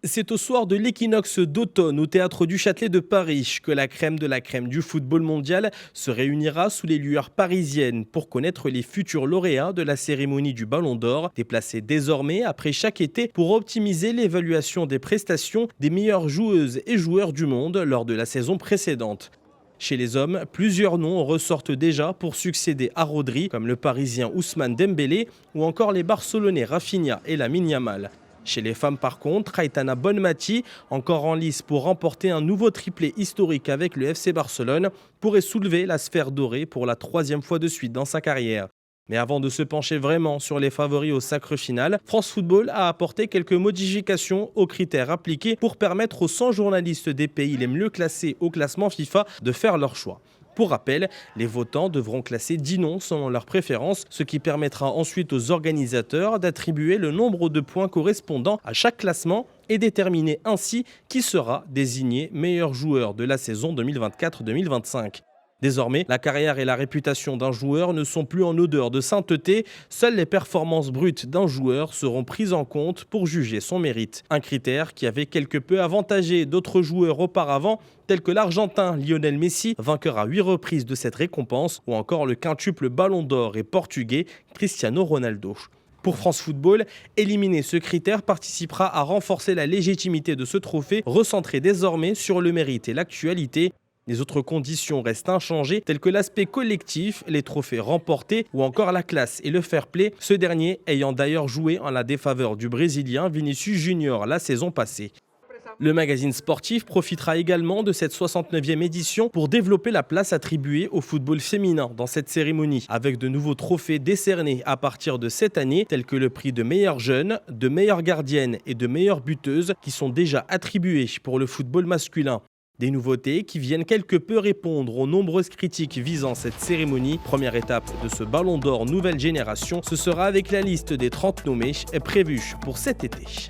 C'est au soir de l'équinoxe d'automne au Théâtre du Châtelet de Paris que la crème de la crème du football mondial se réunira sous les lueurs parisiennes pour connaître les futurs lauréats de la cérémonie du Ballon d'Or, déplacés désormais après chaque été pour optimiser l'évaluation des prestations des meilleures joueuses et joueurs du monde lors de la saison précédente. Chez les hommes, plusieurs noms ressortent déjà pour succéder à Rodri, comme le Parisien Ousmane Dembélé ou encore les Barcelonais Rafinha et Lamine Yamal. Chez les femmes par contre, Aitana Bonmati, encore en lice pour remporter un nouveau triplé historique avec le FC Barcelone, pourrait soulever la sphère dorée pour la troisième fois de suite dans sa carrière. Mais avant de se pencher vraiment sur les favoris au sacre final, France Football a apporté quelques modifications aux critères appliqués pour permettre aux 100 journalistes des pays les mieux classés au classement FIFA de faire leur choix. Pour rappel, les votants devront classer 10 noms selon leurs préférences, ce qui permettra ensuite aux organisateurs d'attribuer le nombre de points correspondant à chaque classement et déterminer ainsi qui sera désigné meilleur joueur de la saison 2024-2025. Désormais, la carrière et la réputation d'un joueur ne sont plus en odeur de sainteté. Seules les performances brutes d'un joueur seront prises en compte pour juger son mérite. Un critère qui avait quelque peu avantagé d'autres joueurs auparavant, tels que l'Argentin Lionel Messi, vainqueur à 8 reprises de cette récompense, ou encore le quintuple Ballon d'Or et portugais Cristiano Ronaldo. Pour France Football, éliminer ce critère participera à renforcer la légitimité de ce trophée, recentré désormais sur le mérite et l'actualité. Les autres conditions restent inchangées, telles que l'aspect collectif, les trophées remportés ou encore la classe et le fair-play, ce dernier ayant d'ailleurs joué en la défaveur du Brésilien Vinicius Junior la saison passée. Le magazine sportif profitera également de cette 69e édition pour développer la place attribuée au football féminin dans cette cérémonie, avec de nouveaux trophées décernés à partir de cette année, tels que le prix de meilleure jeune, de meilleure gardienne et de meilleure buteuse, qui sont déjà attribués pour le football masculin. Des nouveautés qui viennent quelque peu répondre aux nombreuses critiques visant cette cérémonie. Première étape de ce Ballon d'Or nouvelle génération, ce sera avec la liste des 30 nommés prévue pour cet été.